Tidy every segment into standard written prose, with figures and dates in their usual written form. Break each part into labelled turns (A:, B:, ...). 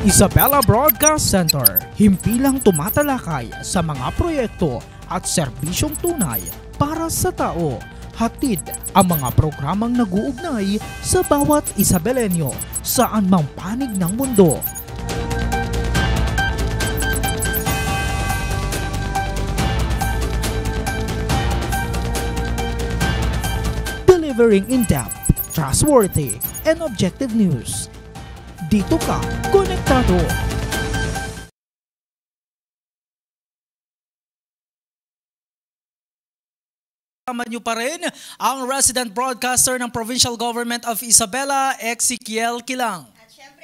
A: Isabela Broadcast Center, himpilang tumatalakay sa mga proyekto at serbisyong tunay para sa tao. Hatid ang mga programang nag-uugnay sa bawat Isabelenyo saan mang panig ng mundo. Delivering in-depth, trustworthy, and objective news. Dito ka, konektado! Kasama niyo pa rin ang resident broadcaster ng Provincial Government of Isabela, Ezekiel Kilang.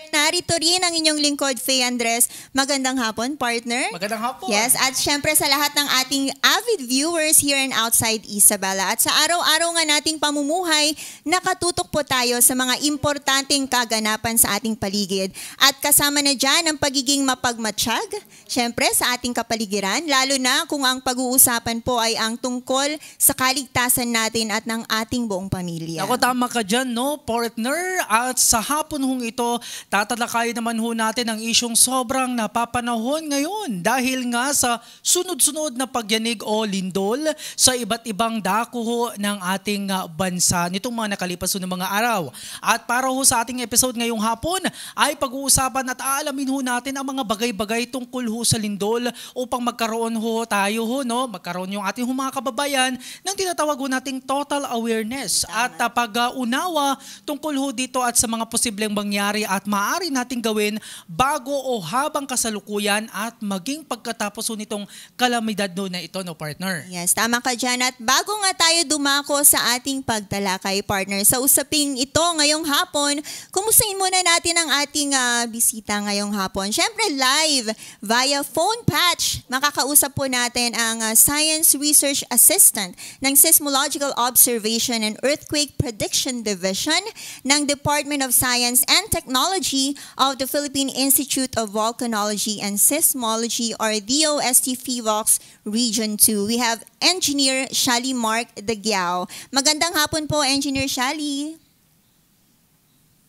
B: Narito rin ang inyong lingkod, Faye Andres. Magandang hapon, partner.
A: Magandang hapon.
B: Yes, at syempre sa lahat ng ating avid viewers here and outside Isabela. At sa araw-araw nga nating pamumuhay, nakatutok po tayo sa mga importanteng kaganapan sa ating paligid. At kasama na dyan ang pagiging mapagmatsyag, syempre sa ating kapaligiran, lalo na kung ang pag-uusapan po ay ang tungkol sa kaligtasan natin at ng ating buong pamilya.
A: Ako, tama ka dyan, no, partner? At sa hapon hong ito, tatalakayin naman ho natin ang isyong sobrang napapanahon ngayon dahil nga sa sunod-sunod na pagyanig o lindol sa iba't ibang dako ho ng ating bansa nitong mga nakalipas ng mga araw. At para ho sa ating episode ngayong hapon ay pag-uusapan at aalamin ho natin ang mga bagay-bagay tungkol ho sa lindol upang magkaroon ho tayo ho, no? Magkaroon yung ating mga kababayan ng tinatawag ho nating total awareness at pag-unawa tungkol ho dito at sa mga posibleng mangyari at maaari nating gawin bago o habang kasalukuyan at maging pagkatapos nitong kalamidad na ito, no, partner?
B: Yes, tama ka dyan. At bago nga tayo dumako sa ating pagtalakay, partner, sa usaping ito ngayong hapon, kumustahin muna natin ang ating bisita ngayong hapon. Siyempre live via phone patch, makakausap po natin ang Science Research Assistant ng Seismological Observation and Earthquake Prediction Division ng Department of Science and Technology of the Philippine Institute of Volcanology and Seismology, or DOST-PHIVOLCS Region 2. We have Engineer Shally Mark Dagiao. Magandang hapon po, Engineer Shally.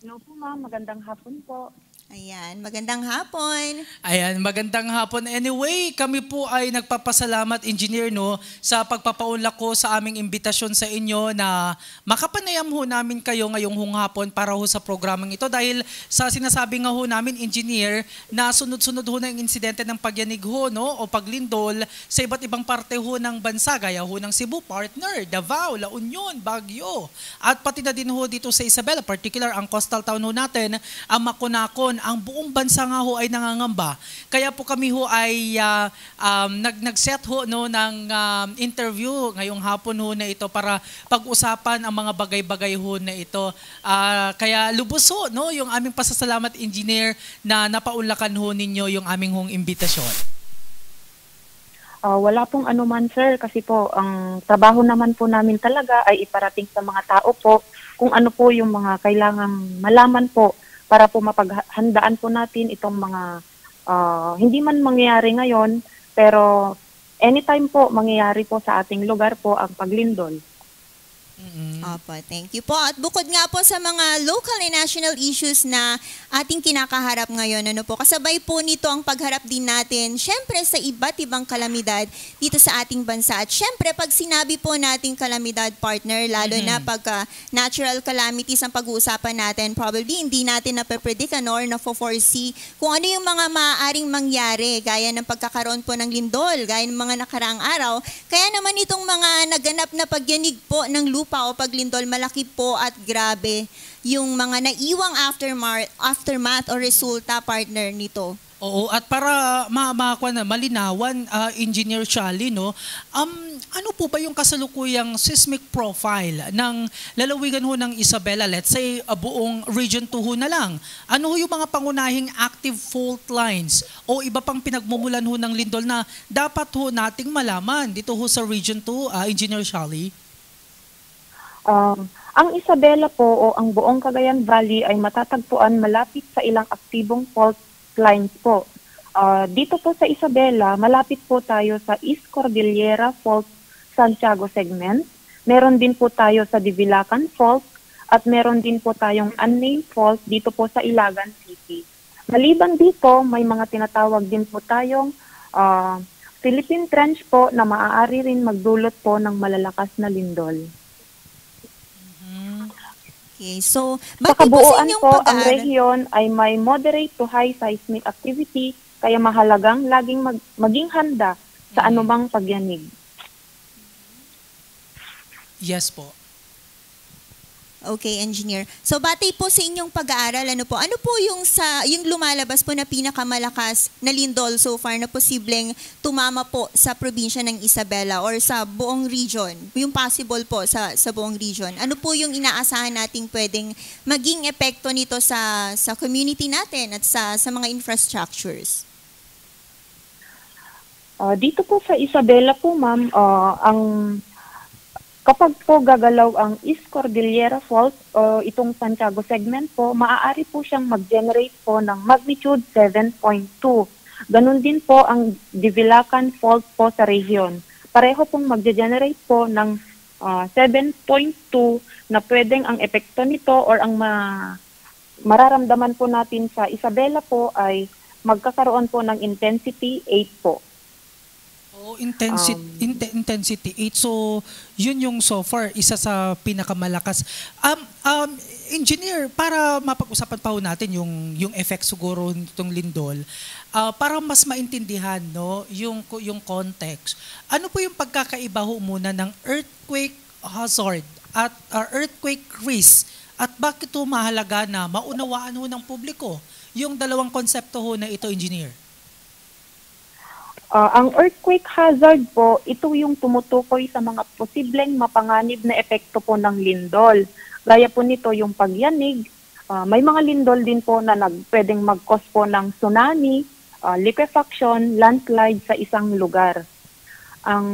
C: Hello po, ma'am. Magandang hapon po.
B: Ayan, magandang hapon.
A: Ayan, magandang hapon. Anyway, kami po ay nagpapasalamat, Engineer, no, sa pagpapaunlak ko sa aming imbitasyon sa inyo na makapanayam ho namin kayo ngayong hapon para ho sa programang ito dahil sa sinasabi nga ho namin, Engineer, na sunod-sunod ho ng insidente ng pagyanig ho, no, o paglindol sa iba't ibang parte ho ng bansa, gaya ho ng Cebu, partner, Davao, La Union, Baguio, at pati na din ho dito sa Isabela, particular ang coastal town ho natin, ang Makunakon. Ang buong bansa nga ho ay nangangamba. Kaya po kami ho ay nag-set ho, no, ng interview ngayong hapon ho na ito para pag-usapan ang mga bagay-bagay ho na ito. Kaya lubos ho, no, yung aming pasasalamat, Engineer, na napaunlakan ho ninyo yung aming hong imbitasyon.
C: Wala pong anuman, sir, kasi po ang trabaho naman po namin talaga ay iparating sa mga tao po kung ano po yung mga kailangang malaman po para po mapaghandaan po natin itong mga hindi man mangyayari ngayon, pero anytime po mangyayari po sa ating lugar po ang paglindol.
B: Opo, thank you po. At bukod nga po sa mga local and national issues na ating kinakaharap ngayon, ano po, kasabay po nito ang pagharap din natin, syempre sa iba't ibang kalamidad dito sa ating bansa. At syempre, pag sinabi po nating kalamidad, partner, lalo na pag natural calamities ang pag-uusapan natin, probably hindi natin nape-predict or na-foresee kung ano yung mga maaaring mangyari, gaya ng pagkakaroon po ng lindol, gaya ng mga nakaraang araw. Kaya naman itong mga naganap na pagyanig po ng lupa o paglindol, malaki po at grabe yung mga naiwang aftermath o resulta, partner, nito.
A: Oo, at para malinawan, Engineer Shally, no, ano po ba yung kasalukuyang seismic profile ng lalawigan ho ng Isabela, let's say buong Region 2 ho na lang? Ano ho yung mga pangunahing active fault lines o iba pang pinagmumulan ho ng lindol na dapat ho nating malaman dito ho sa Region 2, Engineer Shally?
C: Ang Isabela po o ang buong Cagayan Valley ay matatagpuan malapit sa ilang aktibong fault lines po. Dito po sa Isabela, malapit po tayo sa East Cordillera Fault Santiago segment. Meron din po tayo sa Divilacan Fault at meron din po tayong unnamed fault dito po sa Ilagan City. Maliban dito, may mga tinatawag din po tayong Philippine Trench po na maaari rin magdulot po ng malalakas na lindol.
B: Okay, so
C: Sa
B: bakit po sa
C: kabuuan
B: inyong
C: po, ang
B: pag-aaral?
C: rehiyon ay may moderate to high seismic activity, kaya mahalagang laging maging handa sa anumang pagyanig.
A: Yes po.
B: Okay, engineer. So batay po sa inyong pag-aaral, ano po yung lumalabas po na pinakamalakas na lindol so far na posibleng tumama po sa probinsya ng Isabela or sa buong region? Yung possible po sa buong region. Ano po yung inaasahan nating pwedeng maging epekto nito sa community natin at sa mga infrastructures?
C: Dito po sa Isabela po, ma'am, kapag po gagalaw ang East Cordillera Fault o itong Santiago segment po, maaari po siyang mag-generate po ng magnitude 7.2. Ganun din po ang Divilacan Fault po sa region. Pareho pong mag-generate po ng 7.2 na pwedeng ang epekto nito or ang mararamdaman po natin sa Isabela po ay magkakaroon po ng intensity 8 po.
A: Oh, intensity 8. So, yun yung so far, isa sa pinakamalakas. Engineer, para mapag-usapan pa ho natin yung effect siguro nitong lindol, para mas maintindihan no, yung context. Ano po yung pagkakaiba ho muna ng earthquake hazard at earthquake risk at bakit ito mahalaga na maunawaan ho ng publiko? Yung dalawang konsepto ho na ito, engineer.
C: Ang earthquake hazard po, ito yung tumutukoy sa mga posibleng mapanganib na epekto po ng lindol. Gaya po nito yung pagyanig, may mga lindol din po na pwedeng mag-cause po ng tsunami, liquefaction, landslide sa isang lugar. Ang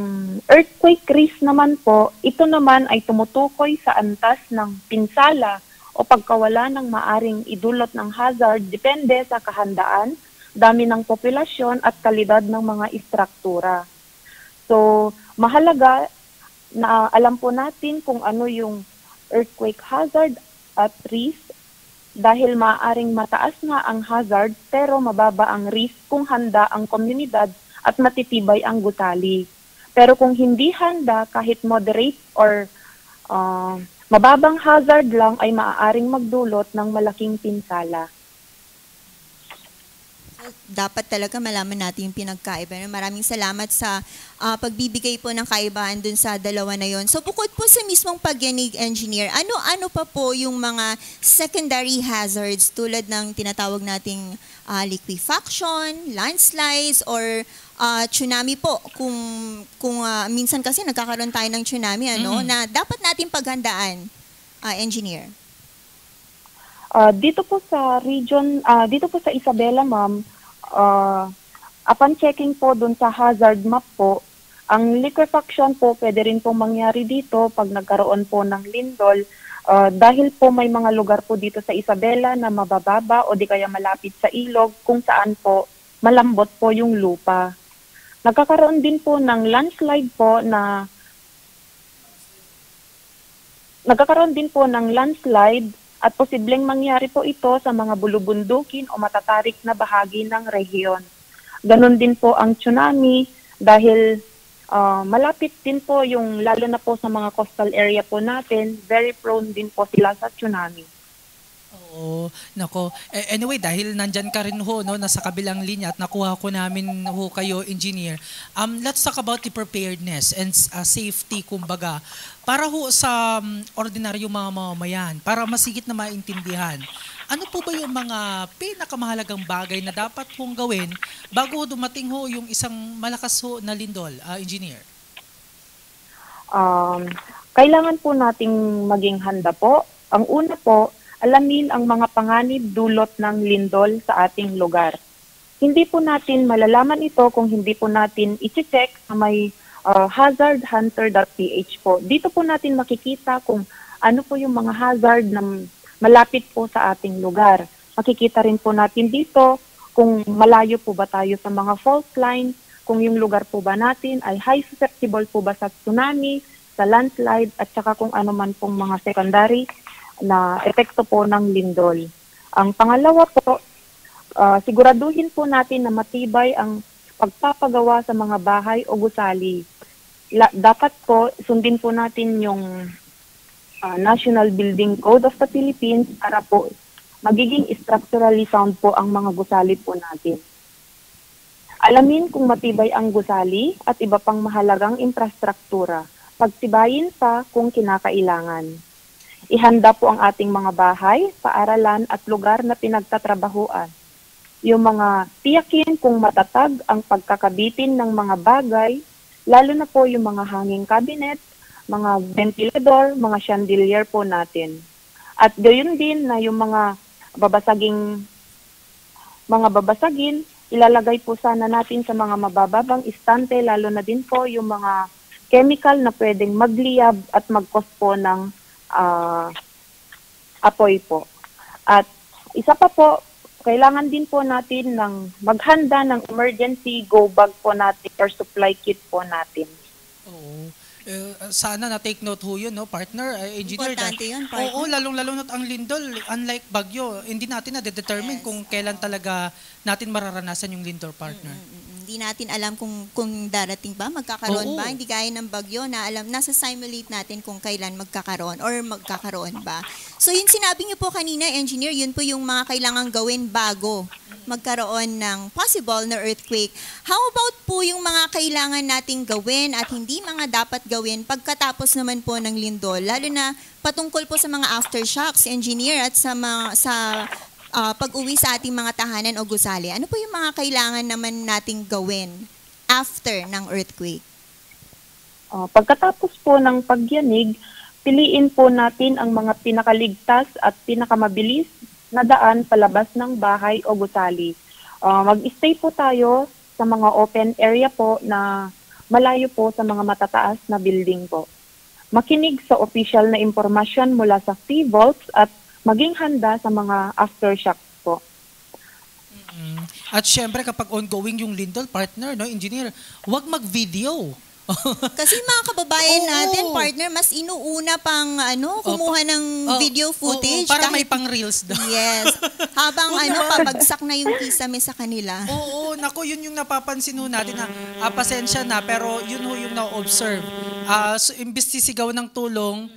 C: earthquake risk naman po, ito naman ay tumutukoy sa antas ng pinsala o pagkawala ng maaring idulot ng hazard depende sa kahandaan, dami ng populasyon at kalidad ng mga istruktura. So, mahalaga na alam po natin kung ano yung earthquake hazard at risk dahil maaaring mataas nga ang hazard pero mababa ang risk kung handa ang komunidad at matitibay ang gusali. Pero kung hindi handa, kahit moderate or mababang hazard lang ay maaaring magdulot ng malaking pinsala.
B: Dapat talaga malaman natin yung pinagkaiba. Maraming salamat sa pagbibigay po ng kaibahan dun sa dalawa na yon. So bukod po sa mismong pagyanig, engineer, ano pa po yung mga secondary hazards tulad ng tinatawag nating liquefaction, landslides, or tsunami po? Kung minsan kasi nagkakaroon tayo ng tsunami, na dapat natin paghandaan, engineer.
C: Dito po sa region, dito po sa Isabela, ma'am, upon checking po dun sa hazard map po, ang liquefaction po pwede rin po mangyari dito pag nagkaroon po ng lindol dahil po may mga lugar po dito sa Isabela na mabababa o di kaya malapit sa ilog kung saan po malambot po yung lupa. Nagkakaroon din po ng landslide po at posibleng mangyari po ito sa mga bulubundukin o matatarik na bahagi ng rehiyon. Ganon din po ang tsunami dahil malapit din po yung lalo na po sa mga coastal area po natin, very prone din po sila sa tsunami.
A: Oo, nako. Anyway, dahil nandyan ka rin ho, no, nasa kabilang linya at nakuha ko namin ho kayo, engineer. Let's talk about the preparedness and safety, kumbaga. Para ho sa ordinaryong mga mamamayan, para masigit na maintindihan, ano po ba yung mga pinakamahalagang bagay na dapat hong gawin bago dumating ho yung isang malakas ho na lindol, engineer?
C: Kailangan po nating maging handa po. Ang una po, alamin ang mga panganib dulot ng lindol sa ating lugar. Hindi po natin malalaman ito kung hindi po natin i-check sa may hazardhunter.ph po. Dito po natin makikita kung ano po yung mga hazard na malapit po sa ating lugar. Makikita rin po natin dito kung malayo po ba tayo sa mga fault line, kung yung lugar po ba natin ay high susceptible po ba sa tsunami, sa landslide, at saka kung ano man pong mga secondary na epekto po ng lindol. Ang pangalawa po, siguraduhin po natin na matibay ang pagpapagawa sa mga bahay o gusali. Dapat po sundin po natin yung National Building Code of the Philippines para po magiging structurally sound po ang mga gusali po natin. Alamin kung matibay ang gusali at iba pang mahalagang infrastruktura. Pagtibayin pa kung kinakailangan. Ihanda po ang ating mga bahay, paaralan at lugar na pinagtatrabahuan. Yung mga tiyakin kung matatag ang pagkakabitin ng mga bagay, lalo na po yung mga hanging cabinet, mga ventilador, mga chandelier po natin. At gayon din na yung mga babasagin, ilalagay po sana natin sa mga mabababang istante, lalo na din po yung mga chemical na pwedeng magliyab at mag-cause po ng apoy po. At isa pa po, kailangan din po natin ng maghanda ng emergency go bag po natin or supply kit po natin.
A: Oo. Sana na-take note ho yun, no, partner, engineer.
B: Importante yun, partner.
A: Oo, lalong-lalo na ang lindol, unlike bagyo, hindi natin na-determine kung kailan talaga natin mararanasan yung lindol, partner.
B: Hindi natin alam kung darating ba, magkakaroon
A: Oo.
B: ba, hindi gaya ng bagyo na alam, nasa simulate natin kung kailan magkakaroon or magkakaroon ba. So yun sinabi niyo po kanina, engineer, yun po yung mga kailangang gawin bago magkaroon ng possible na earthquake. How about po yung mga kailangan nating gawin at hindi mga dapat gawin pagkatapos naman po ng lindol, lalo na patungkol po sa mga aftershocks, engineer, at sa pag-uwi sa ating mga tahanan o gusali? Ano po yung mga kailangan naman nating gawin after ng earthquake?
C: Pagkatapos po ng pagyanig, piliin po natin ang mga pinakaligtas at pinakamabilis na daan palabas ng bahay o gusali. Mag-stay po tayo sa mga open area po na malayo po sa mga matataas na building po. Makinig sa official na impormasyon mula sa PHIVOLTS at maging handa sa mga aftershocks po.
A: At syempre kapag ongoing yung lindol, partner, no, engineer, huwag mag-video.
B: Kasi mga kababayan
A: Oo.
B: natin, partner, mas inuuna pang kumuha ng video footage.
A: Para
B: kahit-
A: may pang-reels daw.
B: Yes. Habang pabagsak na yung kisame sa kanila.
A: Oo, nako, yun yung napapansin ho natin na pasensya na, pero yun ho yung na-observe. So, imbis sisigaw ng tulong,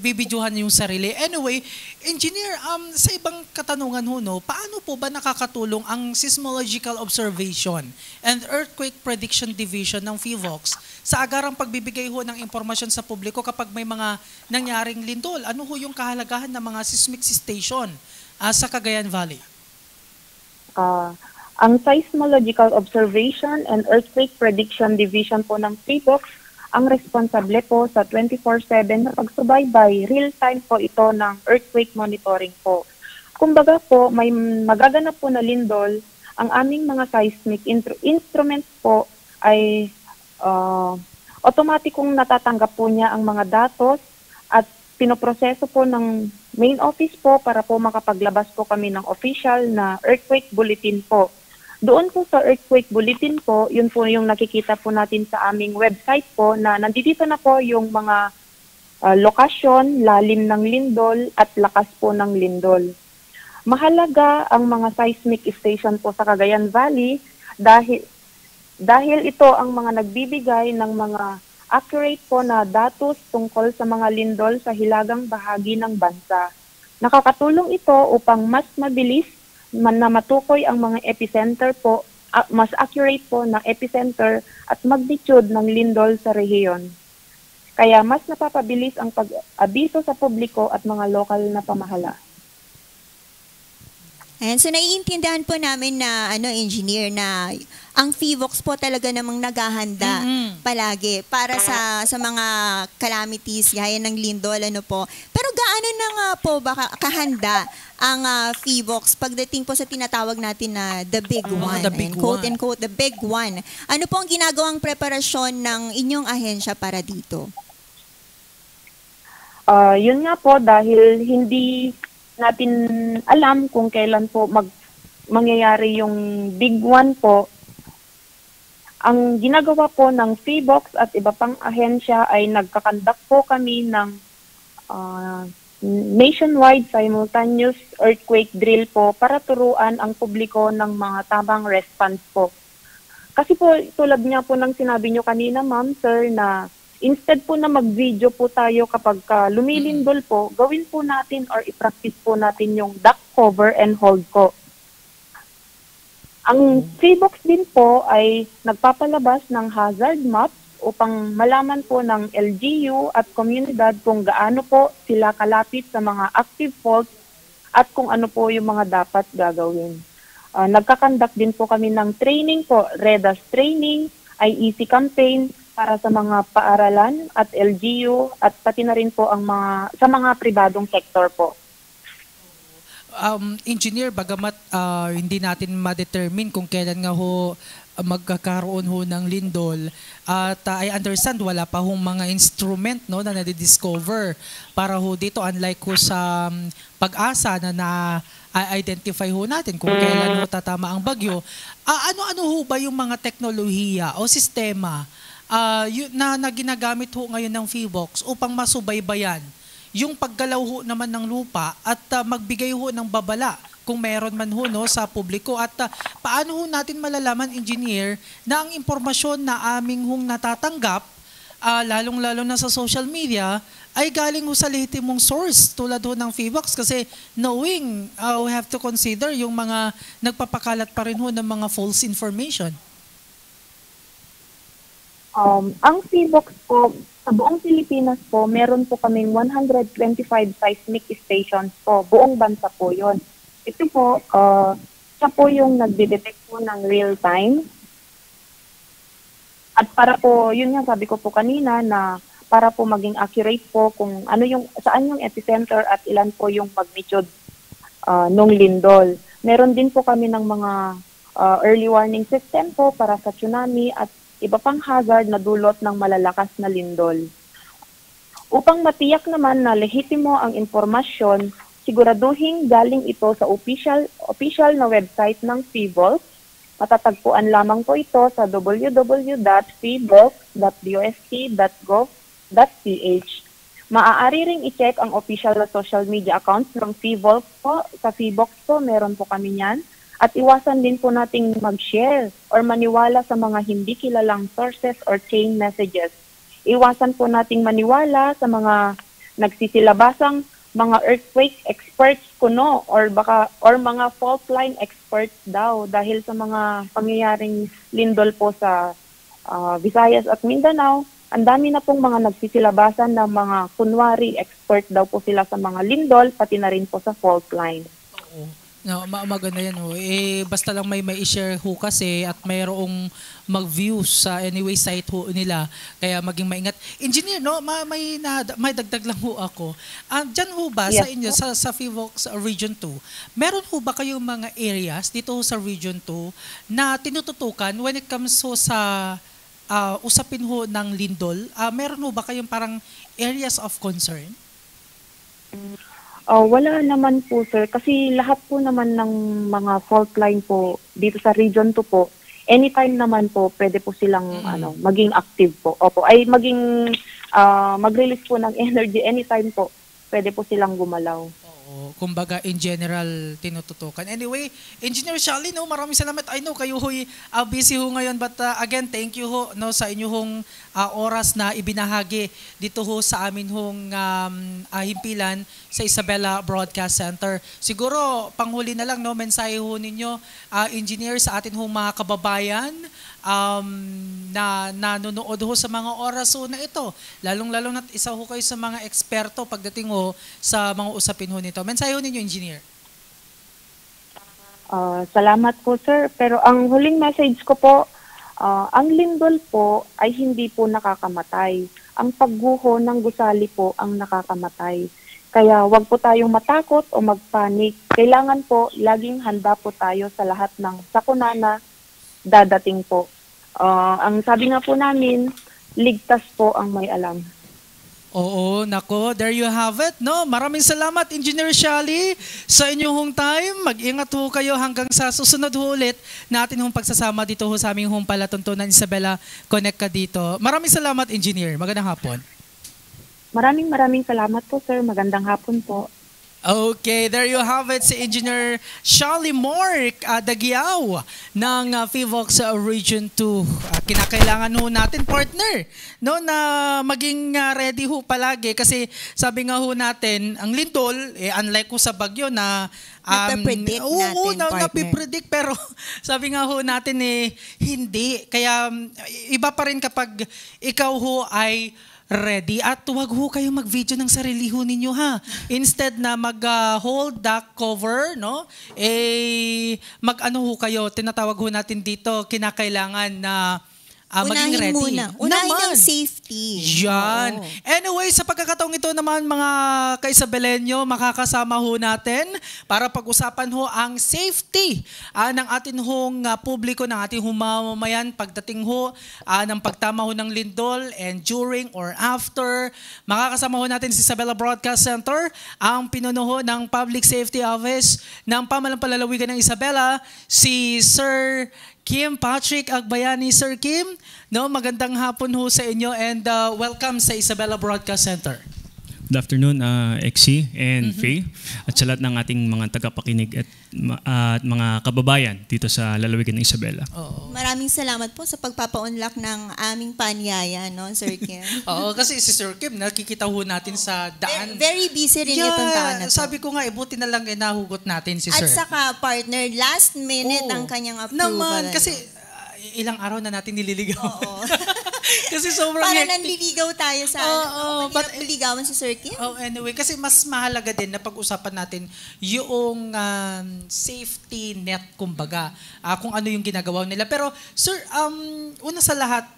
A: bibidyohan yung sarili. Anyway, engineer, sa ibang katanungan ho, no, paano po ba nakakatulong ang Seismological Observation and Earthquake Prediction Division ng PHIVOLTS sa agarang pagbibigay ho ng impormasyon sa publiko kapag may mga nangyaring lindol? Ano ho yung kahalagahan ng mga seismic station sa Cagayan Valley?
C: Ang Seismological Observation and Earthquake Prediction Division po ng PHIVOLTS ang responsable po sa 24/7 na pagsubaybay. Real-time po ito ng earthquake monitoring po. Kumbaga po, may magaganap po na lindol, ang aming mga seismic instruments po ay automatikong natatanggap po niya ang mga datos at pinoproseso po ng main office po para po makapaglabas po kami ng official na earthquake bulletin po. Doon po sa earthquake bulletin po, yun po yung nakikita po natin sa aming website po na nandito na po yung mga lokasyon, lalim ng lindol at lakas po ng lindol. Mahalaga ang mga seismic station po sa Cagayan Valley dahil ito ang mga nagbibigay ng mga accurate po na datos tungkol sa mga lindol sa hilagang bahagi ng bansa. Nakakatulong ito upang mas mabilis na matukoy ang mga epicenter po, mas accurate po na epicenter at magnitude ng lindol sa rehiyon. Kaya mas napapabilis ang pag-abiso sa publiko at mga lokal na pamahala.
B: Ayan, so naiintindihan po namin na engineer na ang PHIVOLTS po talaga namang naghahanda palagi para sa mga calamities gaya ng lindol po. Pero gaano na nga po ba kahanda ang PHIVOLTS pagdating po sa tinatawag natin na the big one,
A: the big
B: and quote
A: one.
B: and quote the big one. Ano po ang ginagawang preparasyon ng inyong ahensya para dito?
C: Yun nga po, dahil hindi natin alam kung kailan po mangyayari yung big one po, ang ginagawa po ng PHIVOLTS at iba pang ahensya ay nagkakandak po kami ng nationwide simultaneous earthquake drill po para turuan ang publiko ng mga tamang response po. Kasi po, tulad niya po ng sinabi niyo kanina, ma'am, sir, na instead po na mag-video po tayo kapag lumilindol po, gawin po natin or i-practice po natin yung duck cover and hold po. Ang Feebox din po ay nagpapalabas ng hazard maps upang malaman po ng LGU at komunidad kung gaano po sila kalapit sa mga active faults at kung ano po yung mga dapat gagawin. Nagkakandak din po kami ng training po, REDAS training, IEC campaign para sa mga paaralan at LGU at pati na rin po ang sa mga pribadong sektor po.
A: Engineer, bagamat hindi natin ma-determine kung kailan nga ho magkakaroon ho ng lindol at I understand wala pa hong mga instrument no na na-discover para ho dito, unlike ho sa Pag-asa na identify ho natin kung kailan ho tatama ang bagyo. Ano-ano ho ba yung mga teknolohiya o sistema na ginagamit ho ngayon ng Feebox upang masubaybayan yung paggalaw ho naman ng lupa at magbigay ho ng babala kung meron man ho no, sa publiko at paano ho natin malalaman, engineer, na ang impormasyon na aming hong natatanggap, lalong-lalo na sa social media, ay galing ho sa lehitimong source tulad ho ng Feebox kasi knowing we have to consider yung mga nagpapakalat pa rin ho ng mga false information.
C: Ang Feebox po, sa buong Pilipinas po, meron po kaming 125 seismic stations po. Buong bansa po yon. Ito po, siya po yung nagde-detect po ng real time. At para po, yun nga sabi ko po kanina na para po maging accurate po kung saan yung epicenter at ilan po yung magnitude nung lindol. Meron din po kami ng mga early warning system po para sa tsunami at iba pang hazard na dulot ng malalakas na lindol. Upang matiyak naman na lehitimo ang impormasyon, siguraduhin galing ito sa official na website ng Feebox. Matatagpuan lamang po ito sa www.feebox.dost.gov.ph. Maaari ring i-check ang official na social media accounts ng Feebox po. Sa Feebox po, meron po kami niyan. At iwasan din po nating mag-share or maniwala sa mga hindi kilalang sources or chain messages. Iwasan po nating maniwala sa mga nagsisilabasang mga earthquake experts kuno or mga fault line experts daw dahil sa mga pangyayaring lindol po sa Visayas at Mindanao. Ang dami na pong mga nagsisilabasan ng mga kunwari expert daw po sila sa mga lindol pati na rin po sa fault line.
A: Oo. No, maganda yan ho. Basta lang may i-share ho kasi at mayroong mag-view sa anyway site ho nila. Kaya maging maingat. Engineer, no, may dagdag lang ho ako. Diyan ho ba
C: Yes,
A: sa inyo, sa Feebox Region 2, meron ho ba kayong mga areas dito ho sa Region 2 na tinututukan when it comes ho sa usapin ho ng lindol? Meron ho ba kayong parang areas of concern?
C: Wala naman po, sir. Kasi lahat po naman ng mga fault line po dito sa Region 2 po, anytime naman po, pwede po silang maging active po. Opo, ay mag-release po ng energy anytime po. Pwede po silang gumalaw.
A: Kumbaga in general tinututukan. Anyway, Engineer Shally, no, maraming salamat. I know kayo ho'y busy ho ngayon but again, thank you ho no sa inyong oras na ibinahagi dito ho sa amin hong himpilan sa Isabela Broadcast Center. Siguro panghuli na lang no, mensahe ho ninyo engineer sa atin hong mga kababayan na nanonood ho sa mga oras ho na ito. Lalong-lalo na isa ho kayo sa mga eksperto pagdating ho sa mga usapin ho nito. Mensahe ho ninyo, engineer.
C: Salamat po, sir. Pero ang huling message ko po, ang lindol po ay hindi po nakakamatay. Ang pagguho ng gusali po ang nakakamatay. Kaya wag po tayong matakot o magpanik. Kailangan po laging handa po tayo sa lahat ng sakuna na dadating po. Ang sabi nga po namin, ligtas po ang may alam.
A: Oo, nako, there you have it, no? Maraming salamat, Engineer Shally, sa inyong time. Mag-ingat ho kayo hanggang sa susunod ho ulit natin hong pagsasama dito ho sa aming hong palatuntunan Isabela Connect ka dito. Maraming salamat, Engineer. Magandang hapon.
C: Maraming salamat po, sir. Magandang hapon po.
A: Okay, there you have it, si Engineer Charlie Moore Dagiao ng PHIVOLCS Region 2. Kinakailangan ho natin, partner, no, na maging ready ho palagi kasi sabi nga ho natin, ang lindol, unlike ho sa bagyo na
B: napipredict natin, partner.
A: Napipredict, pero sabi nga ho natin hindi. Kaya iba pa rin kapag ikaw ho ay ready at huwag ho kayo mag-video ng sarili ho ninyo ha. Instead na mag-hold the cover, no? Mag-ano ho kayo, tinatawag ho natin dito, kinakailangan na maging ready.
B: Unahin ang safety.
A: Yan.
B: Oo.
A: Anyway, sa pagkakataong ito naman mga ka-Isabelenyo, makakasama ho natin para pag-usapan ho ang safety ng ating hong publiko, ng ating mamamayan pagdating ho ng pagtama ho ng lindol and during or after. Makakasama ho natin si Isabela Broadcast Center, ang pinuno ho ng Public Safety Office ng Pamahalang Palalawigan ng Isabela, si Sir Kim Patrick Agbayani. Sir Kim, no, magandang hapon ho sa inyo and welcome sa Isabela Broadcast Center.
D: Good afternoon, Exie and Faye, at sa lahat ng ating mga tagapakinig at mga kababayan dito sa lalawigan ng Isabela.
B: Maraming salamat po sa pagpapaunlak ng aming panyaya, no, Sir Kim?
A: Oo, kasi si Sir Kim, nakikita ho natin sa daan.
B: Very busy rin itong taon na to.
A: Sabi ko nga, buti na lang nahugot natin si
B: At
A: Sir.
B: saka, partner, last minute ang kanyang approval.
A: Naman, kasi ilang araw na natin nililigaw.
B: Oo.
A: Kasi sobrang
B: para
A: hectic.
B: nanliligaw tayo sa
A: but
B: niligawan si Sir Kim.
A: Anyway, kasi mas mahalaga din na pag-usapan natin yung safety net, kumbaga, kung ano yung ginagawa nila. Pero Sir, una sa lahat,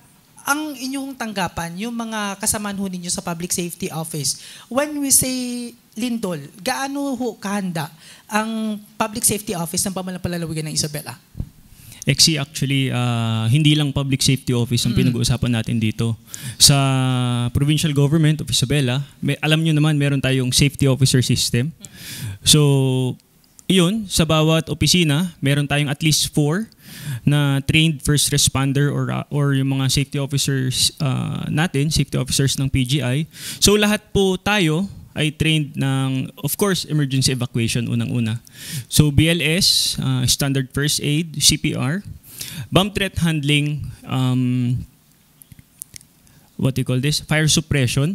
A: ang inyong tanggapan, yung mga kasamaan ho ninyo sa Public Safety Office, when we say lindol, gaano ho kahanda ang Public Safety Office ng Pamahalang Palalawigan ng Isabela?
D: Exie, actually, hindi lang Public Safety Office ang pinag-uusapan natin dito. Sa Provincial Government of Isabela, alam nyo naman, meron tayong Safety Officer System. So, yun, sa bawat opisina, meron tayong at least 4 na trained first responder or yung mga safety officers natin, safety officers ng PGI. So, lahat po tayo ay trained ng, of course, emergency evacuation unang-una. So BLS, standard first aid, CPR, bomb threat handling, fire suppression,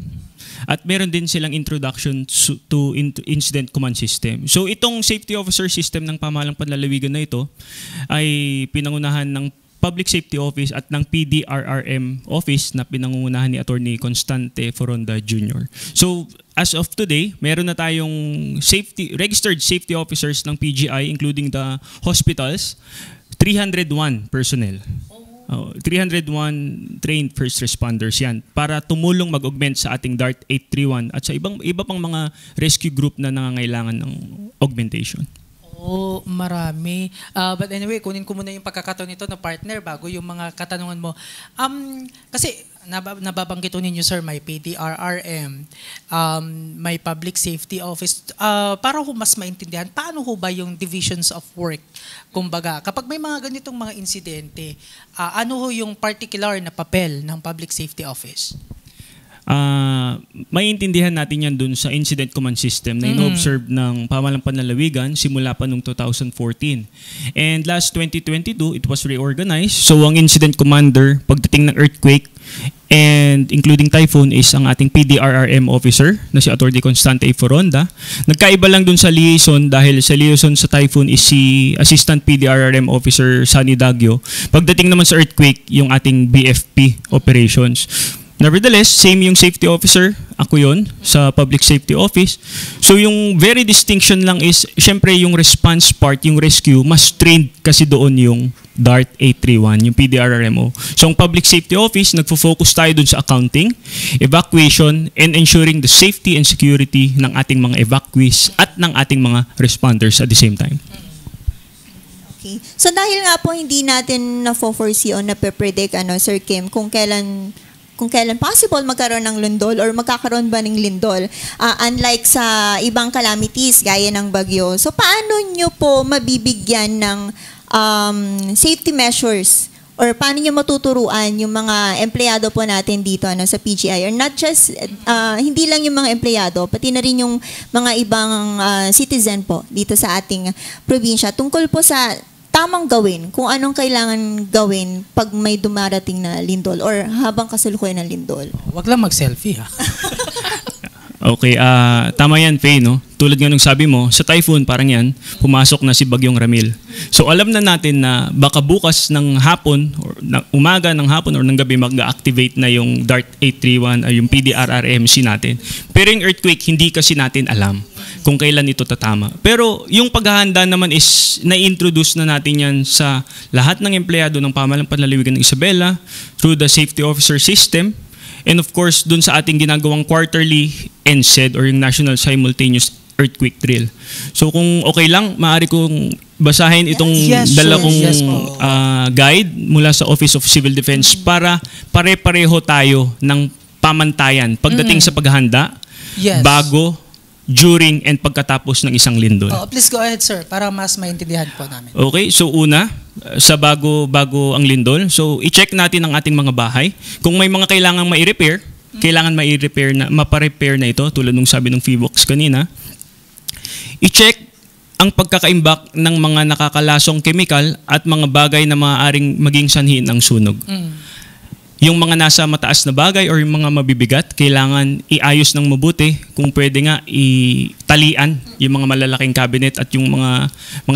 D: at meron din silang introduction to incident command system. So itong safety officer system ng Pamahalang Panlalawigan na ito ay pinangunahan ng Public Safety Office at ng PDRRM Office na pinangungunahan ni Attorney Constante Foronda Jr. So, as of today, meron na tayong registered safety officers ng PGI, including the hospitals, 301 personnel. 301 trained first responders yan para tumulong mag-augment sa ating DART 831 at sa iba pang mga rescue group na nangangailangan ng augmentation.
A: Marami. But anyway, kunin ko muna yung pagkakataon nito na partner bago yung mga katanungan mo. Kasi nababanggit ninyo, sir, may PDRRM, may Public Safety Office. Para ho mas maintindihan, paano ho ba yung divisions of work? Kumbaga, kapag may mga ganitong mga insidente, ano ho yung particular na papel ng Public Safety Office?
D: Maiintindihan natin yan dun sa incident command system na ino-observe ng Pamahalang Panlalawigan simula pa noong 2014. And last 2022, it was reorganized. So ang incident commander pagdating ng earthquake and including typhoon is ang ating PDRRM officer na si Atty. Constante Foronda. Nagkaiba lang dun sa liaison dahil sa liaison sa typhoon is si Assistant PDRRM Officer Sunny Dagyo. Pagdating naman sa earthquake, yung ating BFP operations. Nevertheless, same yung safety officer, ako yun, sa Public Safety Office. So yung very distinction lang is, syempre yung response part, yung rescue, mas trained kasi doon yung DART 831, yung PDRRMO. So ang Public Safety Office, nagfo-focus tayo dun sa accounting, evacuation, and ensuring the safety and security ng ating mga evacuees at ng ating mga responders at the same time.
B: Okay. So dahil nga po hindi natin na-foresee o na-predict, Sir Kim, kung kailan possible magkaroon ng lindol or magkakaroon ba ng lindol, unlike sa ibang calamities gaya ng bagyo. So paano nyo po mabibigyan ng safety measures or paano nyo matuturuan yung mga empleyado po natin dito sa PGI, or not just, hindi lang yung mga empleyado, pati na rin yung mga ibang citizen po dito sa ating probinsya tungkol po sa tamang gawin, kung anong kailangan gawin pag may dumarating na lindol or habang kasalukuyan ng lindol.
A: Wag lang mag-selfie ha.
D: Okay, tama yan, Faye, no? Tulad nga nung sabi mo, sa typhoon, parang yan, pumasok na si Bagyong Ramil. So alam na natin na baka bukas ng hapon, or umaga ng hapon or ng gabi, mag-activate na yung DART 831 ay yung PDRRMC natin. Pero yung earthquake, hindi kasi natin alam kung kailan ito tatama. Pero yung paghahanda naman is na-introduce na natin yan sa lahat ng empleyado ng Pamahalang Panlalawigan ng Isabela through the safety officer system. And of course, dun sa ating ginagawang quarterly NSED or yung National Simultaneous Earthquake Drill. So kung okay lang, maaari kong basahin itong dala kong guide mula sa Office of Civil Defense para pare-pareho tayo ng pamantayan pagdating sa paghahanda, bago, during, and pagkatapos ng isang lindol.
A: Please go ahead, sir, para mas maintindihan po namin.
D: Okay, so una, sa bago ang lindol, so i-check natin ang ating mga bahay. Kung may mga kailangang mai-repair, kailangan mai-repair na, mapa-repair na ito, tulad nung sabi ng FIVOX kanina. I-check ang pagkakaimbak ng mga nakakalasong chemical at mga bagay na maaaring maging sanhi ng sunog. Yung mga nasa mataas na bagay or yung mga mabibigat, kailangan iayos ng mabuti. Kung pwede nga, italian yung mga malalaking cabinet at yung mga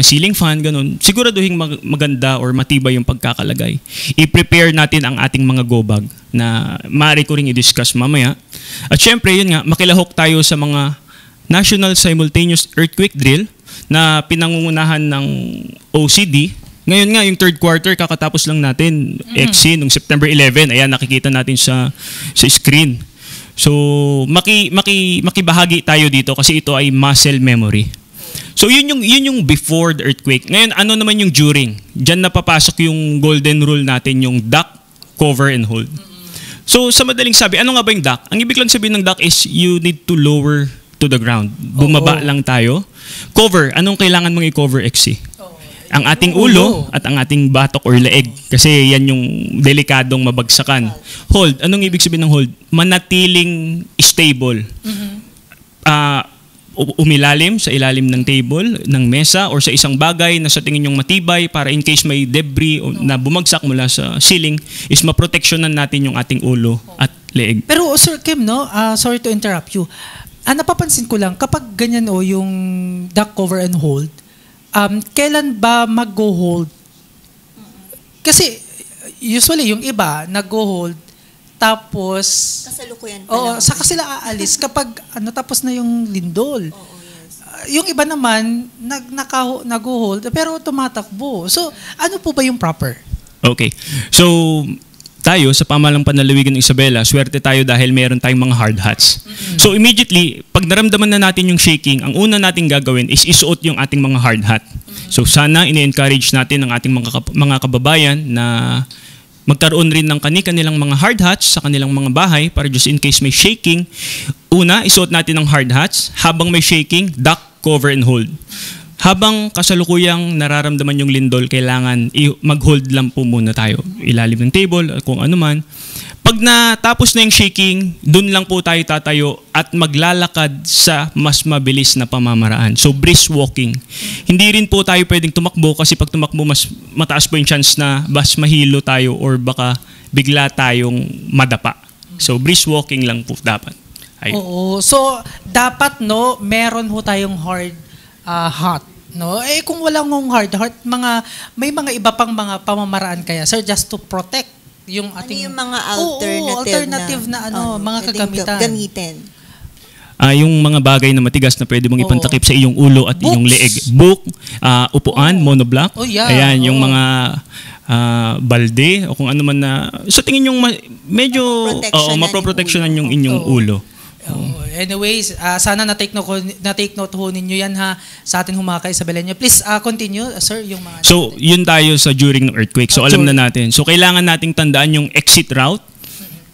D: ceiling fan, ganun. Siguraduhin maganda or matibay yung pagkakalagay. I-prepare natin ang ating mga go bag na maaari ko ring i-discuss mamaya. At syempre, yun nga, makilahok tayo sa mga National Simultaneous Earthquake Drill na pinangungunahan ng OCD. Ngayon nga, yung third quarter, kakatapos lang natin, EXI, nung September 11. Ayan, nakikita natin sa screen. So, makibahagi tayo dito kasi ito ay muscle memory. So, yun yung before the earthquake. Ngayon, ano naman yung during? Diyan na papasok yung golden rule natin, yung duck, cover, and hold. So, sa madaling sabi, ano nga ba yung duck? Ang ibig lang sabihin ng duck is you need to lower to the ground. Bumaba lang tayo. Cover, anong kailangan mong i-cover, EXI? Ang ating ulo at ang ating batok or leeg. Kasi yan yung delikadong mabagsakan. Hold. Anong ibig sabihin ng hold? Manatiling stable. Umilalim sa ilalim ng table, ng mesa, or sa isang bagay na sa tingin yung matibay para in case may debris na bumagsak mula sa ceiling, is maproteksyonan natin yung ating ulo at leeg.
A: Pero Sir Kim, no? Sorry to interrupt you. Napapansin ko lang, kapag ganyan yung duck, cover, and hold, kailan ba mag-go hold? Kasi usually yung iba nag-go hold tapos
B: kasalukuyan pa lang.
A: saka sila aalis kapag tapos na yung lindol. Yung iba naman nag-go hold pero tumatakbo. So ano po ba yung proper?
D: Okay. So tayo sa Pamahalang Panlalawigan ng Isabela, swerte tayo dahil meron tayong mga hard hats. So immediately, pag naramdaman na natin yung shaking, ang una nating gagawin is isuot yung ating mga hard hat. So sana ini-encourage natin ang ating mga kababayan na magkaroon rin ng kanilang mga hard hats sa kanilang mga bahay para just in case may shaking. Una, isuot natin ang hard hats. Habang may shaking, duck, cover, and hold. Habang kasalukuyang nararamdaman yung lindol, kailangan mag-hold lang po muna tayo. Ilalim ng table, kung ano man. Pag natapos na yung shaking, dun lang po tayo tatayo at maglalakad sa mas mabilis na pamamaraan. So, brisk walking. Hindi rin po tayo pwedeng tumakbo kasi pag tumakbo, mas mataas po yung chance na mas mahilo tayo or baka bigla tayong madapa. So, brisk walking lang po dapat. Ayun.
A: Oo. So, dapat meron ho tayong hard heart, no? Kung walang hard heart, may mga iba pang mga pamamaraan kaya, sir, just to protect yung ating
B: yung mga
A: alternative na mga
B: gamitin.
D: Yung mga bagay na matigas na pwede mong ipantakip sa iyong ulo at iyong leeg. Book, upuan, monoblock. Ayan, yung mga balde o kung ano man na sa tingin yung medyo maproproteksyonan yung inyong ulo.
A: Anyways, sana na-take note ho ninyo yan sa ating mga ka-Isabelenya. Please continue, sir, yung mga...
D: So, yun tayo sa during ng earthquake. So, alam na natin. So, kailangan nating tandaan yung exit route,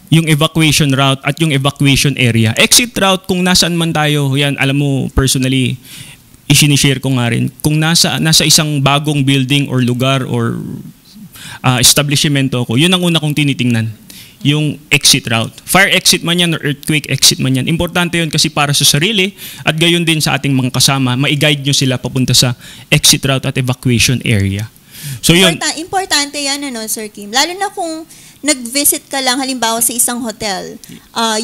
D: yung evacuation route, at yung evacuation area. Exit route, kung nasaan man tayo, yan, alam mo, personally, isinishare ko nga rin. Kung nasa isang bagong building or lugar or establishmento ko, yun ang una kong tinitingnan, yung exit route. Fire exit man yan or earthquake exit man yan. Importante yun kasi para sa sarili at gayon din sa ating mga kasama, ma-guide nyo sila papunta sa exit route at evacuation area. So yun.
B: Importante yan, Sir Kim. Lalo na kung nag-visit ka lang halimbawa sa isang hotel,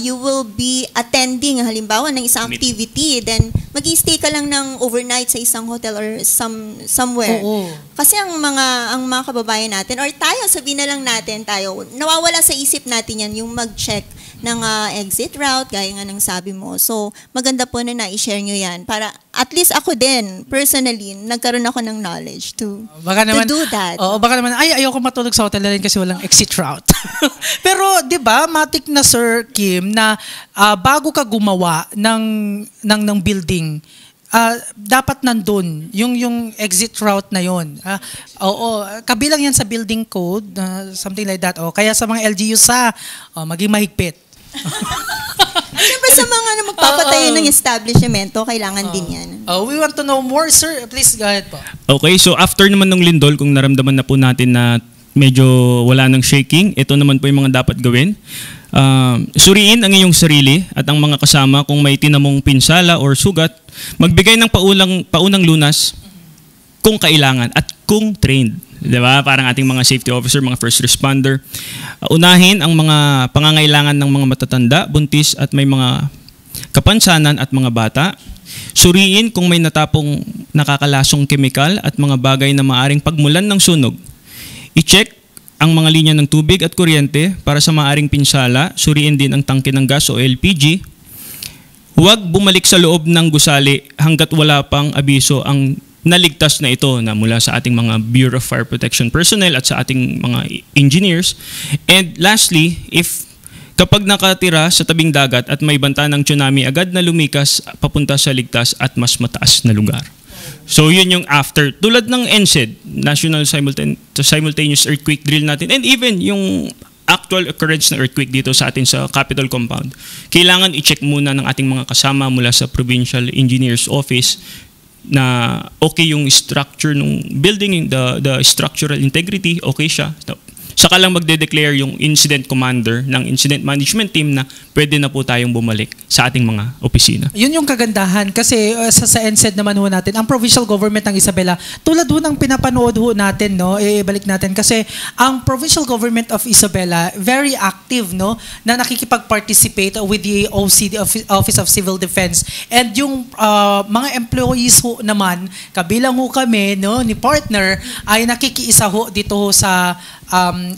B: you will be attending halimbawa ng isang activity, then mag-i-stay ka lang ng overnight sa isang hotel or somewhere.
A: Oo.
B: Kasi ang mga kababayan natin, or tayo, sabihin na lang natin tayo, nawawala sa isip natin yan, yung mag-check ng exit route, gaya nga ng sabi mo. So, maganda po na i-share nyo yan para at least ako din, personally, nagkaroon ako ng knowledge to do that.
A: Oo, baka naman, ayoko matulog sa hotel na rin kasi walang exit route. Pero, di ba, matik na Sir Kim, na bago ka gumawa ng building, dapat nandun yung exit route na yon. Oo, kabilang yan sa building code, something like that. Kaya sa mga LGU maging mahigpit.
B: Siyempre sa mga magpapatayo ng establishmento, kailangan din yan.
A: We want to know more, sir. Please, go ahead po.
D: Okay, so after naman ng lindol, kung naramdaman na po natin na medyo wala ng shaking, ito naman po yung mga dapat gawin. Suriin ang iyong sarili at ang mga kasama kung may tinamong pinsala or sugat. Magbigay ng paunang lunas kung kailangan at kung trained. Diba? Parang ating mga safety officer, mga first responder. Unahin ang mga pangangailangan ng mga matatanda, buntis at may mga kapansanan at mga bata. Suriin kung may natapong nakakalasong kemikal at mga bagay na maaring pagmulan ng sunog. I-check ang mga linya ng tubig at kuryente para sa maaring pinsala. Suriin din ang tangke ng gas o LPG. Huwag bumalik sa loob ng gusali hanggat wala pang abiso ang naligtas na ito na mula sa ating mga Bureau of Fire Protection personnel at sa ating mga engineers. And lastly, kapag nakatira sa tabing dagat at may banta ng tsunami, agad na lumikas papunta sa ligtas at mas mataas na lugar. So yun yung after. Tulad ng NSED, National Simultaneous Earthquake Drill natin, and even yung actual occurrence ng earthquake dito sa atin sa Capitol Compound, kailangan i-check muna ng ating mga kasama mula sa Provincial Engineer's Office na okay yung structure ng building, the structural integrity, okay siya. Saka lang magde-declare yung incident commander ng incident management team na pwede na po tayong bumalik sa ating mga opisina.
A: Yun yung kagandahan kasi sa NSED naman ho natin, ang provincial government ng Isabela, tulad ho ng pinapanood ho natin, no, ibalik natin kasi ang provincial government of Isabela, very active, no, na nakikipag-participate with the OCD, Office of Civil Defense. And yung mga employees ho naman, kabilang ho kami, no, ni partner, ay nakikiisa ho dito ho sa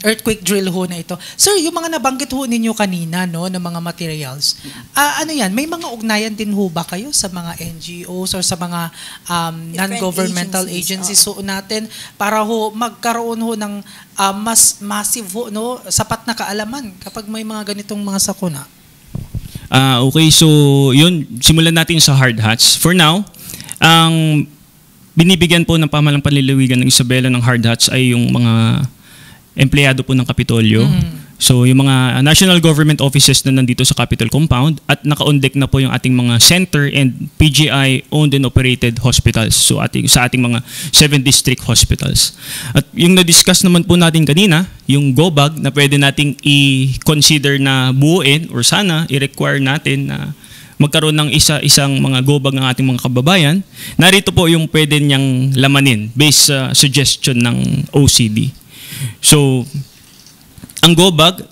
A: earthquake drill ho na ito. Sir, yung mga nabanggit ho ninyo kanina, no, ng mga materials, ano yan, may mga ugnayan din ho ba kayo sa mga NGOs or sa mga non-governmental agencies ho natin para ho magkaroon ho ng mas massive ho, no, sapat na kaalaman kapag may mga ganitong mga sakuna?
D: Okay, so yun, simulan natin sa hard hats. For now, ang binibigyan po ng pamahalang panlalawigan ng Isabela ng hard hats ay yung mga empleyado po ng Kapitolyo. So yung mga national government offices na nandito sa Capitol Compound at naka-on-deck na po yung ating mga center and PGI owned and operated hospitals. So sa ating mga 7 district hospitals. At yung na-discuss naman po natin kanina, yung GOBAG na pwede nating i-consider na buuin or sana i-require natin na magkaroon ng isang mga GOBAG ng ating mga kababayan. Narito po yung pwede niyang lamanin based sa suggestion ng OCD. So, ang GOBAG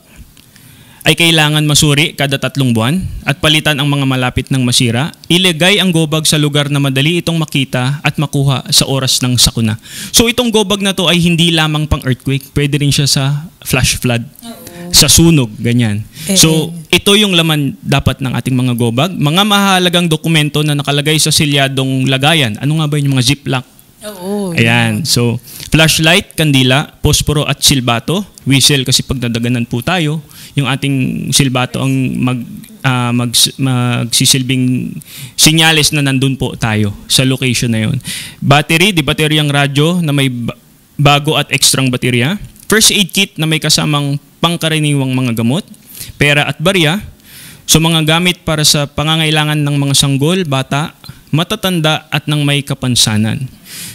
D: ay kailangan masuri kada 3 buwan at palitan ang mga malapit ng masira. Ilagay ang GOBAG sa lugar na madali itong makita at makuha sa oras ng sakuna. So, itong GOBAG na to ay hindi lamang pang earthquake. Pwede rin siya sa flash flood, sa sunog, ganyan. So, ito yung laman dapat ng ating mga GOBAG. Mga mahalagang dokumento na nakalagay sa silyadong lagayan. Ano nga ba yung mga ziplock? Ayan. So, flashlight, kandila, posporo at silbato. Whistle kasi pagdadaganan po tayo. Yung ating silbato ang magsisilbing sinyales na nandun po tayo sa location na yun. Battery, di bateryang radyo na may bago at ekstrang baterya. First aid kit na may kasamang pangkaraniwang mga gamot. Pera at barya. So, mga gamit para sa pangangailangan ng mga sanggol, bata, matatanda at ng may kapansanan.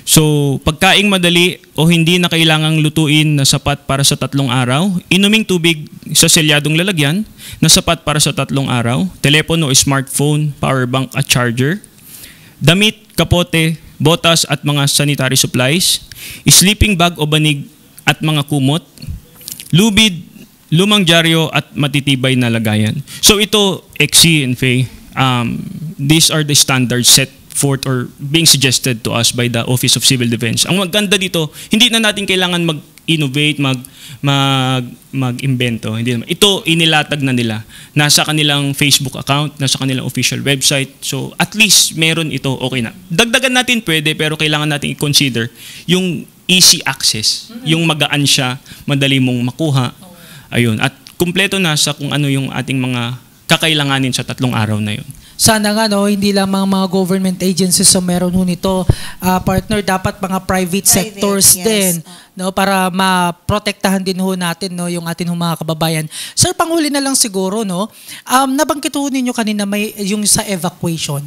D: So, pagkaing madali o hindi na kailangang lutuin na sapat para sa 3 araw, inuming tubig sa selyadong lalagyan na sapat para sa 3 araw, telepono o smartphone, power bank at charger, damit, kapote, botas at mga sanitary supplies, sleeping bag o banig at mga kumot, lubid, lumang dyaryo at matitibay na lagayan. So ito, XC and Faye, these are the standards set forth or being suggested to us by the Office of Civil Defense. Ang maganda dito, hindi na natin kailangan mag-innovate, mag-invento. Hindi naman. Ito, inilatag na nila. Nasa kanilang Facebook account, nasa kanilang official website. So, at least meron ito, okay na. Dagdagan natin pwede, pero kailangan natin i-consider yung easy access. Yung magaan siya, madali mong makuha. Ayun. At kumpleto na sa kung ano yung ating mga kakailanganin sa 3 araw na yun.
A: Sana nga no, hindi lang mga government agencies so meron ho nito, partner, dapat mga private sectors
B: yes.
A: din, no, para maprotektahan din ho natin no yung ating mga kababayan. Sir, panghuli na lang siguro no. Nabanggit ho ninyo kanina may yung sa evacuation.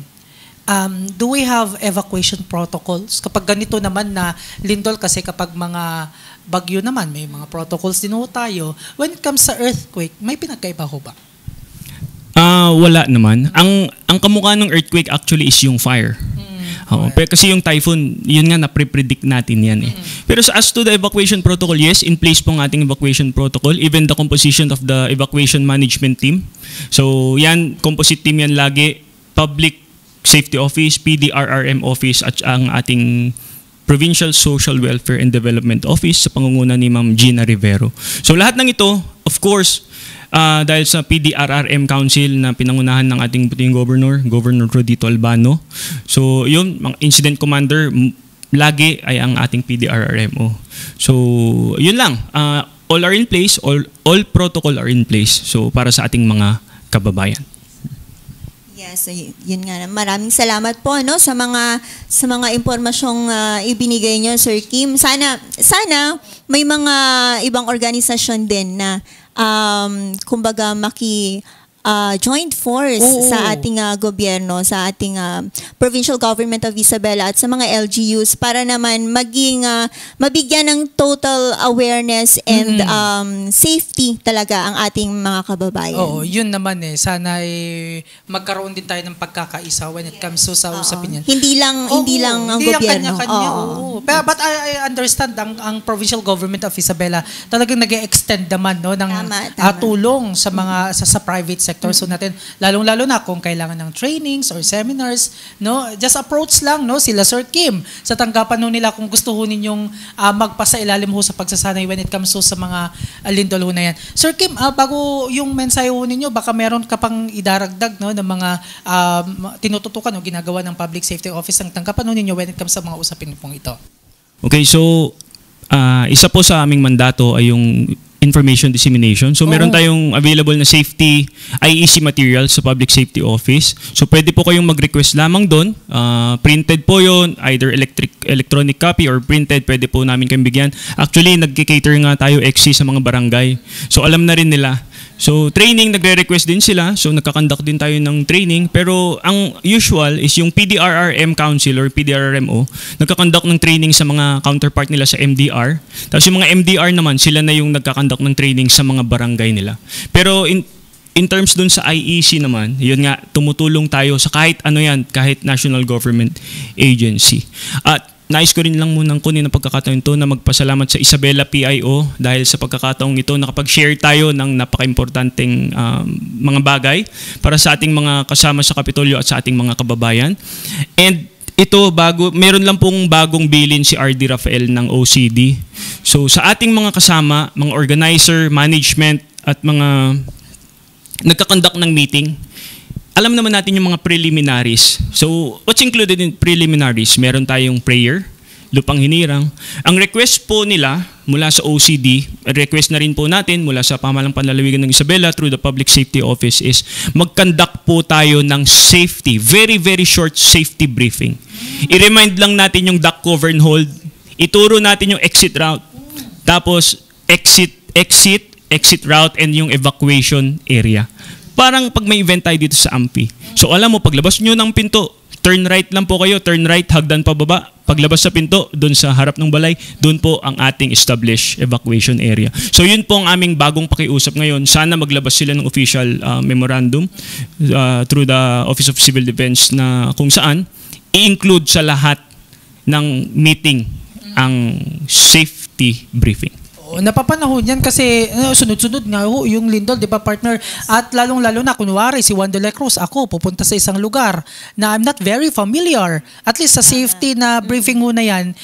A: Do we have evacuation protocols? Kapag ganito naman na lindol, kasi kapag mga bagyo naman may mga protocols din ho tayo. When it comes sa earthquake, may pinagkaiba ho ba?
D: Wala naman. Ang kamukha ng earthquake actually is yung fire. Pero kasi yung typhoon, yun nga na-predict natin yan eh. Pero as to the evacuation protocol, yes, in place po ang ating evacuation protocol, even the composition of the evacuation management team. So yan, composite team yan lagi, Public Safety Office, PDRRM Office at ang ating Provincial Social Welfare and Development Office sa pangunguna ni Ma'am Gina Rivero. So lahat ng ito, of course, dahil sa PDRRM Council na pinangunahan ng ating puting Governor Rodito Albano. So yun, mga incident commander lagi ay ang ating PDRRMO. So yun lang, all are in place, all protocol are in place. So para sa ating mga kababayan.
B: Yes, yun nga. Maraming salamat po no sa mga impormasyong ibinigay niyo, Sir Kim. Sana may mga ibang organisasyon din na kumbaga joint force sa ating gobyerno, sa ating provincial government of Isabela at sa mga LGUs para naman mabigyan ng total awareness and safety talaga ang ating mga kababayan.
A: Oo, yun naman eh. Sana magkaroon din tayo ng pagkakaisa when it comes to sa usapin yan.
B: Hindi lang ang
A: hindi
B: gobyerno.
A: Lang kanya-kanya. But I understand ang provincial government of Isabela talagang nag-extend naman no ng tulong sa mga sa private sector. So natin, lalong-lalo na kung kailangan ng trainings or seminars, no, just approach lang no sila Sir Kim sa tanggapan nila kung gusto ho ninyong magpasailalim ho sa pagsasanay when it comes to sa mga lindol ho na yan. Sir Kim, bago yung mensahe ho ninyo, baka meron ka pang idaragdag no ng mga tinututukan o ginagawa ng Public Safety Office ang tanggapan ho ninyo when it comes sa mga usapin pong ito.
D: Okay, so isa po sa aming mandato ay yung information dissemination. So meron tayong available na safety IEC material sa Public Safety Office. So pwede po kayong mag-request lamang doon. Printed po yon, either electronic copy or printed, pwede po namin kayong bigyan. Actually, nagki-cater nga tayo XC sa mga barangay. So alam na rin nila. So training, nagre-request din sila. So nagkakandak din tayo ng training. Pero ang usual is yung PDRRM Council or PDRRMO, nagkakandak ng training sa mga counterpart nila sa MDR. Tapos yung mga MDR naman, sila na yung nagkakandak ng training sa mga barangay nila. Pero in terms dun sa IEC naman, yun nga, tumutulong tayo sa kahit ano yan, kahit national government agency. At nais ko rin lang munang kunin ang pagkakataon ito na magpasalamat sa Isabela PIO dahil sa pagkakataong ito nakapag-share tayo ng napaka-importanteng mga bagay para sa ating mga kasama sa Kapitolyo at sa ating mga kababayan. And ito, meron lang pong bagong bilin si RD Rafael ng OCD. So sa ating mga kasama, mga organizer, management at mga nagkakandak ng meeting, alam naman natin yung mga preliminaries. So, what's included in preliminaries? Meron tayong prayer, lupang hinirang. Ang request po nila mula sa OCD, request na rin po natin mula sa Pamahalang Panlalawigan ng Isabela through the Public Safety Office is mag-conduct po tayo ng safety, very, very short safety briefing. I-remind lang natin yung duck cover and hold. Ituro natin yung exit route. Tapos, exit route and yung evacuation area. Parang pag may event tayo dito sa AMPI. So alam mo, paglabas nyo ng pinto, turn right lang po kayo, turn right, hagdan pababa. Paglabas sa pinto, doon sa harap ng balay, doon po ang ating established evacuation area. So yun po ang aming bagong pakiusap ngayon. Sana maglabas sila ng official memorandum through the Office of Civil Defense na kung saan i-include sa lahat ng meeting ang safety briefing.
A: Napapanahon yan kasi sunod-sunod nga yung lindol, di ba partner? At lalong-lalo na, kunwari si Juan de la Cruz, ako pupunta sa isang lugar na I'm not very familiar. At least sa safety na briefing ho na yan,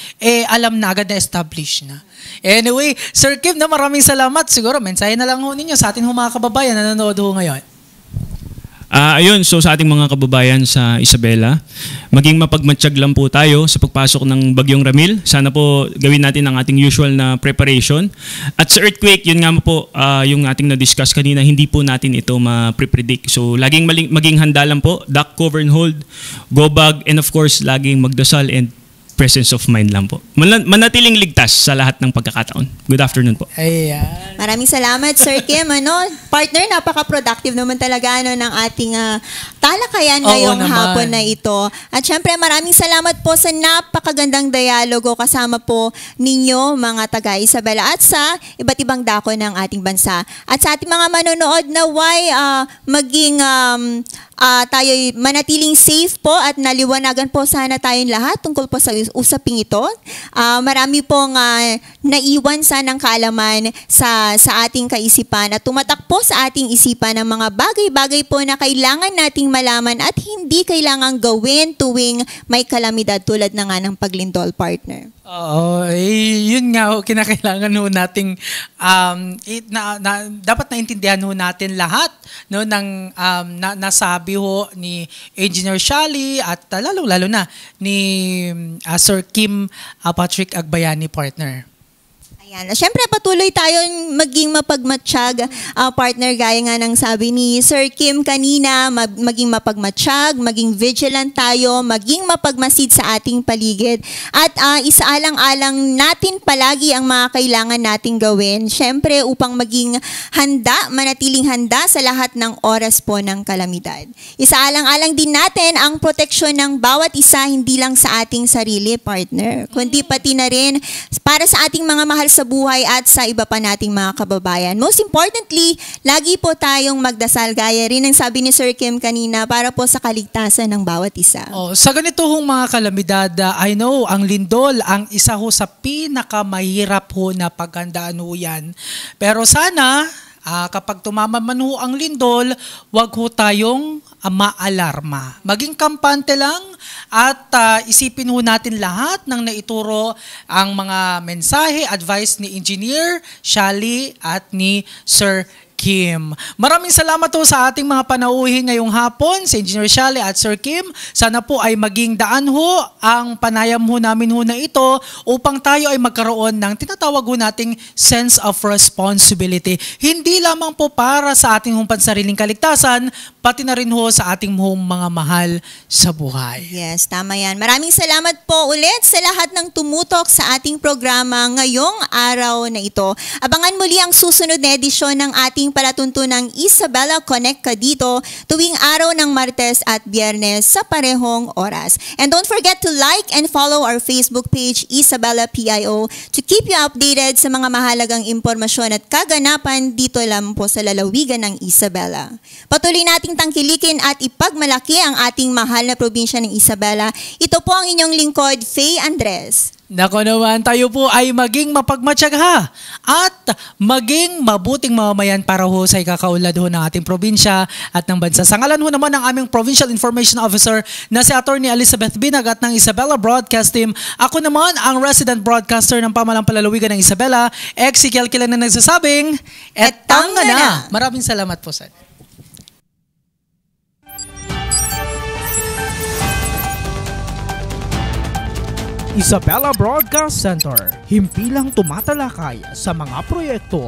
A: alam na agad na establish na. Anyway, Sir Kim, maraming salamat. Siguro, mensahe na lang ho ninyo sa ating mga kababayan na nanonood ho ngayon.
D: Ayun, so sa ating mga kababayan sa Isabela, maging mapagmatsyag lang po tayo sa pagpasok ng Bagyong Ramil. Sana po gawin natin ang ating usual na preparation. At sa earthquake, yun nga po yung ating na-discuss kanina, hindi po natin ito ma-predict. So laging maging handa lang po, duck, cover and hold, go bag, and of course, laging magdasal and presence of mind lang po. Manatiling ligtas sa lahat ng pagkakataon. Good afternoon po.
A: Ayan.
B: Maraming salamat, Sir Kim. Partner, napaka-productive naman talaga ng ating talakayan ngayong hapon na ito. At syempre, maraming salamat po sa napakagandang dialogo kasama po ninyo, mga taga Isabela, at sa iba't ibang dako ng ating bansa. At sa ating mga manonood, naway maging tayo'y manatiling safe po at naliwanagan po sana tayong lahat tungkol po sa usaping ito. Marami pong naiwan sanang kaalaman sa ating kaisipan at tumatak po sa ating isipan ang mga bagay-bagay po na kailangan nating malaman at hindi kailangan gawin tuwing may kalamidad tulad na nga ng paglindol, partner.
A: Oo, yun nga kinakailangan ho nating dapat naintindihan ho natin lahat ng nasabi ho ni Engineer Shally at lalong-lalo na ni Sir Kim Patrick Agbayani, partner.
B: Ayan. Siyempre, patuloy tayong maging mapagmatsyag, partner, gaya nga ng sabi ni Sir Kim kanina, maging mapagmatsyag, maging vigilant tayo, maging mapagmasid sa ating paligid. At isaalang-alang natin palagi ang mga kailangan nating gawin. Siyempre, upang maging handa, manatiling handa sa lahat ng oras po ng kalamidad. Isaalang-alang din natin ang proteksyon ng bawat isa, hindi lang sa ating sarili, partner, kundi pati na rin para sa ating mga mahal sa buhay at sa iba pa nating mga kababayan. Most importantly, lagi po tayong magdasal, gaya rin ang sabi ni Sir Kim kanina, para po sa kaligtasan ng bawat isa.
A: Sa ganito hong mga kalamidad, I know, ang lindol, ang isa ho sa pinakamahirap ho na paghandaan ho yan. Pero sana, kapag tumama man ho ang lindol, wag ho tayong maalarma. Maging kampante lang at isipin ho natin lahat ng naituro ang mga mensahe, advice ni Engineer Shally at ni Sir Kim. Maraming salamat po sa ating mga panauhin ngayong hapon, si Engineer Shally at Sir Kim. Sana po ay maging daan ho ang panayam ho namin ho na ito upang tayo ay magkaroon ng tinatawag ho nating sense of responsibility. Hindi lamang po para sa ating pansariling kaligtasan, pati na rin ho sa ating mga mahal sa buhay.
B: Yes, tama yan. Maraming salamat po ulit sa lahat ng tumutok sa ating programa ngayong araw na ito. Abangan muli ang susunod na edisyon ng ating palatuntunang Isabela Connect ka dito tuwing araw ng Martes at Biyernes sa parehong oras. And don't forget to like and follow our Facebook page, Isabela PIO, to keep you updated sa mga mahalagang impormasyon at kaganapan dito lang po sa lalawigan ng Isabela. Patuloy nating tangkilikin at ipagmalaki ang ating mahal na probinsya ng Isabela. Ito po ang inyong lingkod, Faye Andres.
A: Nako naman, tayo po ay maging mapagmatsyag at maging mabuting mamamayan para ho sa ikakaunlad ho ng ating probinsya at ng bansa. Sa ngalan ho naman ng aming Provincial Information Officer na si Attorney Elizabeth Binag at ng Isabela Broadcast Team, ako naman ang resident broadcaster ng Pamalang Palalawigan ng Isabela, Ezekiel Kilan na nagsasabing, etanga na! Maraming salamat po, sir.
E: Isabela Broadcast Center, himpilang tumatalakay sa mga proyekto